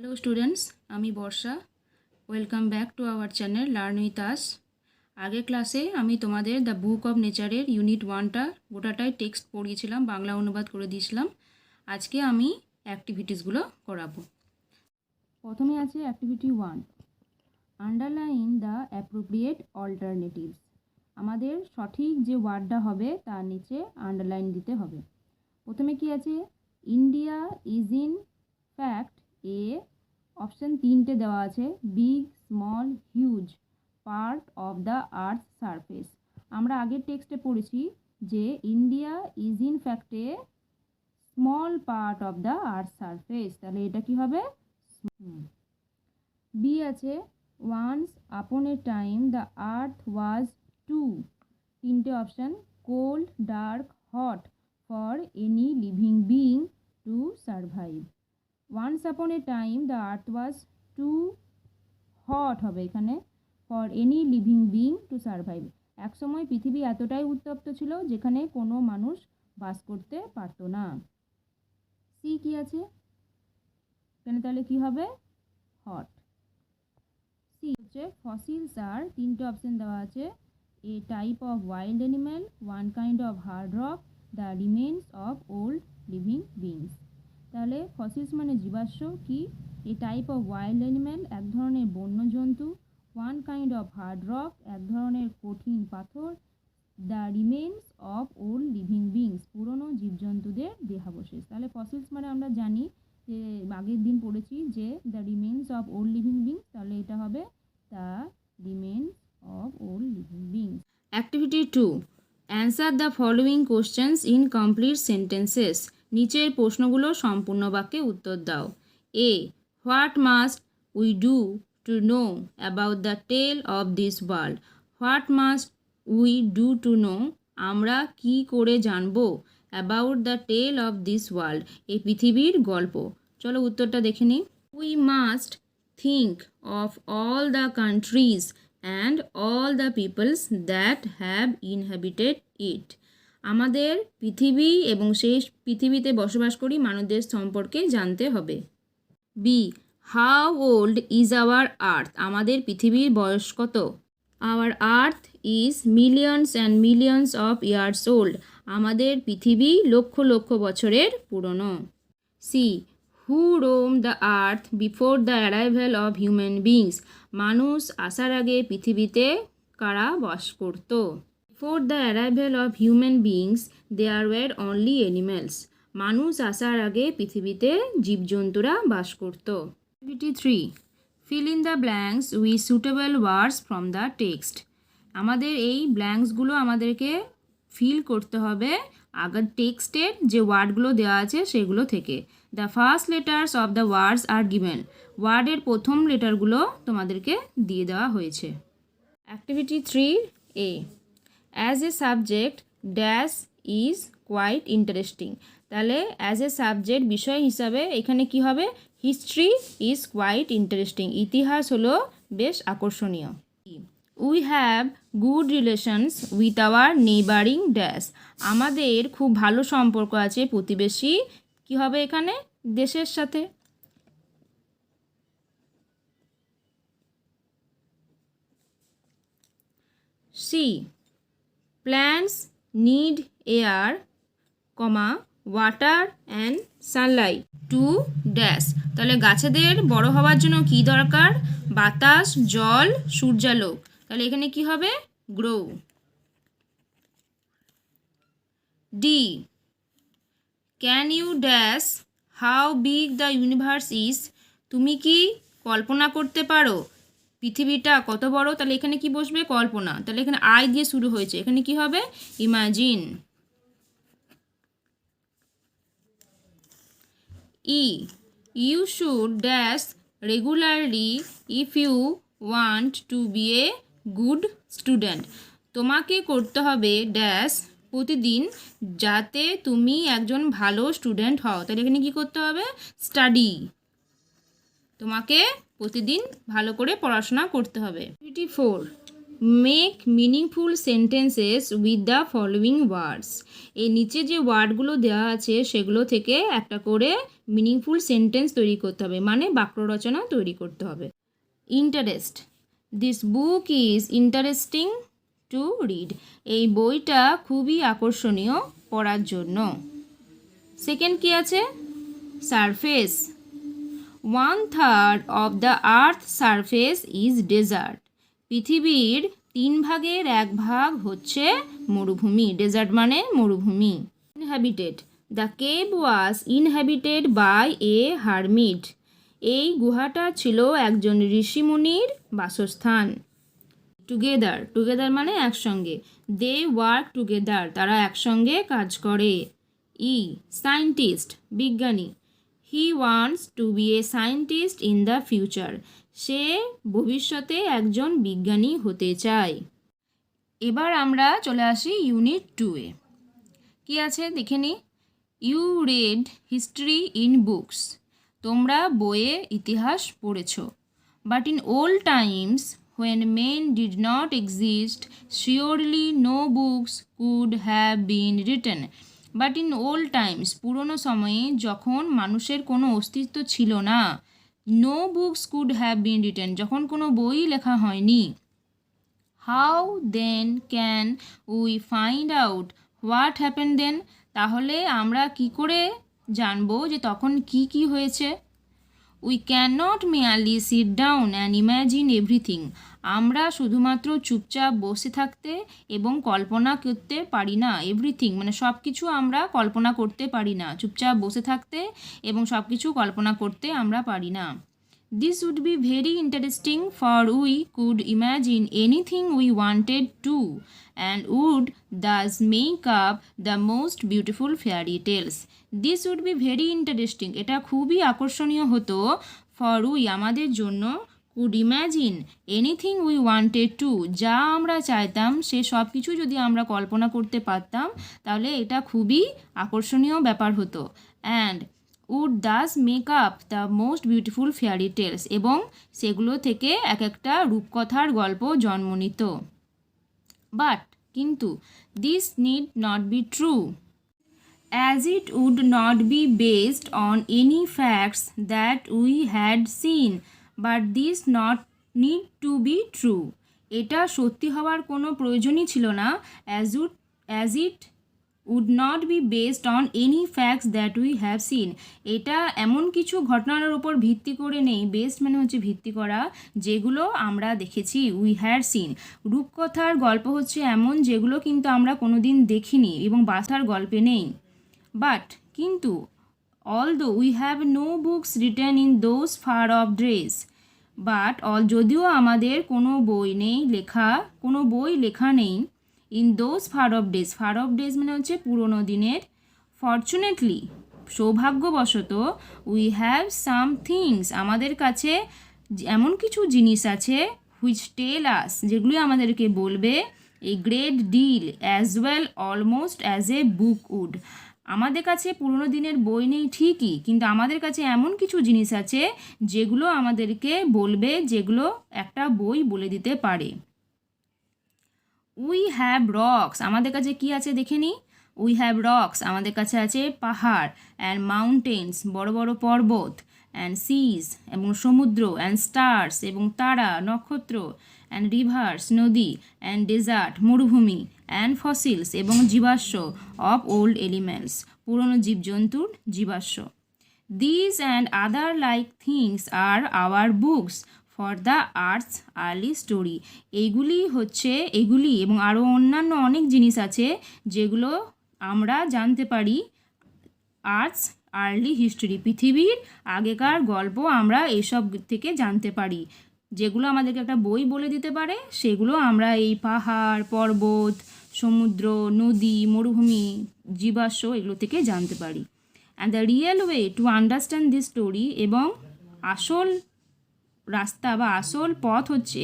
Hello students, আমি Barsha. Welcome back to our channel learn with us. আগের ক্লাসে আমি তোমাদের দ্য বুক অফ নেচারের ইউনিট 1টা গোটাটাই টেক্সট পড়িয়েছিলাম, বাংলা অনুবাদ করে দিয়েছিলাম। আজকে আমি অ্যাক্টিভিটিসগুলো করাবো। প্রথমে আছে activity 1, underline the appropriate alternatives. আমাদের সঠিক যে ওয়ার্ডটা হবে তার নিচে আন্ডারলাইন দিতে হবে। প্রথমে কি আছে, India is in fact a, option 3টে দেওয়া আছে, big, small, huge part of the earth surface. আমরা আগের টেক্সটে পড়েছি যে India is in fact a small part of the earth surface, তাহলে এটা কি হবে? বি আছে, once upon a time the earth was too, 3টে option, cold, dark, hot for any living being to survive. Once upon a time the earth was too hot হবে এখানে, for any living being to survive। এক সময় পৃথিবী এতটাই উত্তপ্ত ছিল যেখানে কোনো মানুষ বাস করতে পারতো না। সি কি আছে এখানে, তাহলে কি হবে? হট। সি হচ্ছে ফসিলস আর, 3টে অপশন দেওয়া আছে, a type of wild animal, one kind of hard rock, the remains of old living beings. তাহলে ফসিলস মানে জীবাশ্ম, কি a type of wild animal এক ধরনের বন্য জন্তু, one kind of hard rock এক ধরনের কঠিন পাথর, the remains of old living beings পুরনো জীবজন্তুদের দেহাবশেষ। তাহলে ফসিলস মানে আমরা জানি যে আগের দিন পড়েছি যে the remains of old living beings, তাহলে এটা হবে the remains of old living beings. Activity 2, answer the following questions in complete sentences. নিচের প্রশ্নগুলো সম্পূর্ণ বাক্যে উত্তর দাও। A, what must we do to know about the tale of this world. What must we do to know, আমরা কি করে জানবো, about the tale of this world, এই পৃথিবীর গল্প। চলো উত্তরটা দেখে নিই। We must think of all the countries and all the peoples that have inhabited it. আমাদের পৃথিবী এবং সেই পৃথিবীতে বসবাসকারী মানুষদের সম্পর্কে জানতে হবে। B, how old is our earth, আমাদের পৃথিবীর বয়স কত। Our earth is millions and millions of years old, আমাদের পৃথিবী লক্ষ লক্ষ বছরের পুরনো। C, who roam the earth before the arrival of human beings, মানুষ আসার আগে পৃথিবীতে কারা বাস করত। Before the arrival of human beings, there were only animals. মানুষ আসার আগে পৃথিবীতে জীবজন্তুরা বাস করত। Activity 3, fill in the blanks with suitable words from the text. আমাদের এই ব্ল্যাঙ্কসগুলো আমাদেরকে ফিল করতে হবে আগের টেক্সটের যে ওয়ার্ডগুলো দেওয়া আছে সেগুলো থেকে। The first letters of the words are given, ওয়ার্ডের প্রথম লেটারগুলো তোমাদেরকে দিয়ে দেওয়া হয়েছে। Activity 3A, as a subject dash is quite interesting. তাহলে অ্যাজ এ সাবজেক্ট বিষয় হিসাবে এখানে কি হবে, হিস্ট্রি ইজ কোয়াইট ইন্টারেস্টিং, ইতিহাস হলো বেশ আকর্ষণীয়। We have good relations with our neighbouring dash, আমাদের খুব ভালো সম্পর্ক আছে প্রতিবেশী কি হবে এখানে, দেশের সাথে। C, plants need air, water and sunlight to dash। তাহলে গাছেদের বড় হওয়ার জন্য কি দরকার, বাতাস, জল, সূর্যালোক। তাহলে এখানে কি হবে, grow. D, can you dash how big the universe is, তুমি কি কল্পনা করতে পারো পৃথিবীটা কত বড়। তাহলে এখানে কি বসবে, কল্পনা। তাহলে এখানে আই দিয়ে শুরু হয়েছে, এখানে কি হবে, imagine. E, you should dash regularly if you want to be a good student, তোমাকে করতে হবে ড্যাশ প্রতিদিন যাতে তুমি একজন ভালো স্টুডেন্ট হও। তাহলে এখানে কি করতে হবে, স্টাডি, তোমাকে প্রতিদিন ভালো করে পড়াশোনা করতে হবে। 4, make meaningful sentences with the following words. এই নিচে যে ওয়ার্ডগুলো দেওয়া আছে সেগুলো থেকে একটা করে মিনিংফুল সেন্টেন্স তৈরি করতে হবে, মানে বাক্য রচনা তৈরি করতে হবে। Interest, this book is interesting to read. এই বইটা খুবই আকর্ষণীয় পড়ার জন্য। সেকেন্ড কি আছে? Surface, 1/3 of the earth surface is desert. পৃথিবীর 1/3 হচ্ছে মরুভূমি। ডেজার্ট মানে মরুভূমি। Inhabited, the cave was inhabited by a hermit. এই গুহাটা ছিল একজন ঋষিমুনির বাসস্থান। টুগেদার, টুগেদার মানে একসঙ্গে। দে ওয়ার্ক টুগেদার, তারা একসঙ্গে কাজ করে। ই সায়েন্টিস্ট, বিজ্ঞানী। He wants to be a scientist in the future. সে ভবিষ্যতে একজন বিজ্ঞানী হতে চায়। এবার আমরা চলে আসি ইউনিট 2-এ। কি আছে দেখে নি? You read history in books. তোমরা বইয়ে ইতিহাস পড়েছ। But in old times when men did not exist, surely no books could have been written. But in old times, পুরনো সময়ে যখন মানুষের কোনো অস্তিত্ব ছিল না, no books could have been written, যখন কোনো বই লেখা হয়নি। How then can we find out what happened then? তাহলে আমরা কি করে জানবো যে তখন কি কি হয়েছে? We cannot merely sit down and imagine everything. আমরা শুধুমাত্র চুপচাপ বসে থাকতে এবং কল্পনা করতে পারি না। এভরিথিং মানে সব কিছু আমরা কল্পনা করতে পারি না। চুপচাপ বসে থাকতে এবং সব কিছু কল্পনা করতে আমরা পারি না। This would be very interesting, for we could imagine anything we wanted to and would thus make up the most beautiful fairy tales. This would be very interesting. এটা খুবই আকর্ষণীয় হতো। for we আমাদের জন্য, could imagine anything we wanted to, যা আমরা চাইতাম সে সব কিছু যদি আমরা কল্পনা করতে পারতাম তাহলে এটা খুবই আকর্ষণীয় ব্যাপার হতো। and would thus make up the most beautiful fairy tales, এবং সেগুলো থেকে এক একটা রূপকথার গল্প জন্ম নিত। But কিন্তু this need not be true, as it would not be based on any facts that we had seen. But this not need to be true. এটা সত্যি হওয়ার কোনো প্রয়োজনই ছিল না। as it would not be based on any facts that we have seen. এটা এমন কিছু ঘটনার উপর ভিত্তি করে নেই। বেসড মানে হচ্ছে ভিত্তি করা, যেগুলো আমরা দেখেছি। we had seen, রূপকথার গল্প হচ্ছে এমন যেগুলো কিন্তু আমরা কোনোদিন দেখিনি এবং বাসার গল্পে নেই। বাট কিন্তু although we have no books written in those far off days, but যদিও আমাদের কোনো বই লেখা নেই in those far off days মানে হচ্ছে পুরনো দিনের। ফর্চুনেটলি, সৌভাগ্যবশত, we have some things, আমাদের কাছে এমন কিছু জিনিস আছে, which tell us, যেগুলি আমাদেরকে বলবে, a great deal as well almost as a book would. আমাদের কাছে পুরনো দিনের বই নেই ঠিকই, কিন্তু আমাদের কাছে এমন কিছু জিনিস আছে যেগুলো আমাদেরকে বলবে, যেগুলো একটা বই বলে দিতে পারে। We have rocks, আমাদের কাছে কি আছে দেখে নি? We have rocks, আমাদের কাছে আছে পাহাড়, and mountains, বড় বড় পর্বত, and seas, এবং সমুদ্র, and stars, এবং তারা নক্ষত্র, and rivers, নদী, and desert, মরুভূমি, and fossils, এবং জীবাশ্ম, of old elements, পুরনো জীবজন্তুর জীবাশ্ম। These and other like things are our books for the Earth's early story. এগুলি এবং আরও অন্যান্য অনেক জিনিস আছে যেগুলো আমরা জানতে পারি আর্থস আর্লি হিস্টোরি, পৃথিবীর আগেকার গল্প আমরা এইসব থেকে জানতে পারি। যেগুলো আমাদেরকে একটা বই বলে দিতে পারে সেগুলো আমরা এই পাহাড়, পর্বত, সমুদ্র, নদী, মরুভূমি, জীবাশ্ম এগুলো থেকে জানতে পারি। And the real way to understand this story, এবং আসল রাস্তা বা আসল পথ হচ্ছে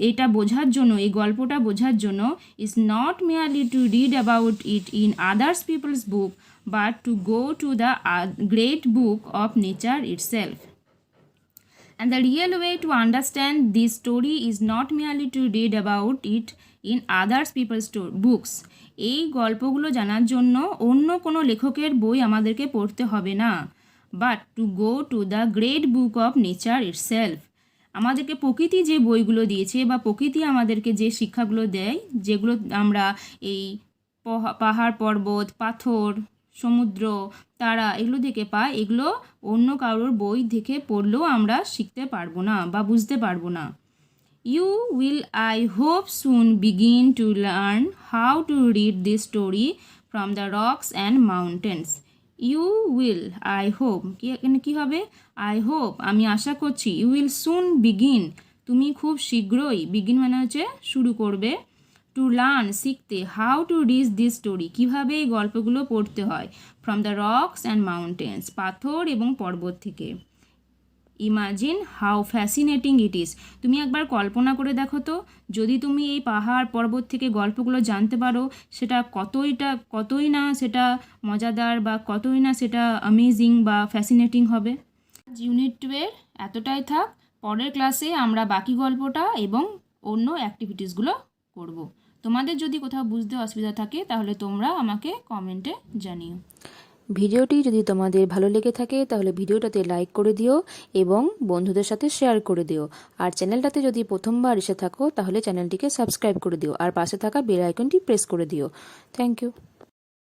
এটা বোঝার জন্য, এই গল্পটা বোঝার জন্য, is not merely to read about it in others people's book, but to go to the great book of nature itself. And the real way to understand this story is not merely to read about it in others people's books. এই গল্পগুলো জানার জন্য অন্য কোনো লেখকের বই আমাদেরকে পড়তে হবে না, but to go to the great book of nature itself. আমাদেরকে প্রকৃতি যে বইগুলো দিয়েছে বা প্রকৃতি আমাদেরকে যে শিক্ষাগুলো দেয়, যেগুলো আমরা এই পাহাড় পর্বত, পাথর, সমুদ্র, তারা এগুলো থেকে পাই, এগুলো অন্য কারোর বই দেখে পড়লেও আমরা শিখতে পারবো না বা বুঝতে পারবো না। You will, I hope, soon begin to learn how to read this story from the rocks and mountains. You will, I hope, এখানে কী হবে? I hope, আমি আশা করছি। You will soon begin, তুমি খুব শীঘ্রই, begin মানে হচ্ছে শুরু করবে, to learn, শিখতে, how to read this story, কীভাবে এই গল্পগুলো পড়তে হয়, from the rocks and mountains, পাথর এবং পর্বত থেকে। Imagine how fascinating it is, তুমি একবার কল্পনা করে দেখো তো, যদি তুমি এই পাহাড় পর্বত থেকে গল্পগুলো জানতে পারো, সেটা কতই না সেটা মজাদার বা কতই না সেটা অ্যামেজিং বা ফ্যাসিনেটিং হবে। ইউনিট 2 এর এতটাই থাক, পরের ক্লাসে আমরা বাকি গল্পটা এবং অন্য অ্যাক্টিভিটিসগুলো করব। তোমাদের যদি কোথাও বুঝতে অসুবিধা থাকে তাহলে তোমরা আমাকে কমেন্টে জানিও। ভিডিওটি যদি তোমাদের ভালো লেগে থাকে তাহলে ভিডিওটাতে লাইক করে দিও এবং বন্ধুদের সাথে শেয়ার করে দিও। আর চ্যানেলটাতে যদি প্রথমবার এসে থাকো তাহলে চ্যানেলটিকে সাবস্ক্রাইব করে দিও আর পাশে থাকা বেল আইকনটি প্রেস করে দিও। Thank you.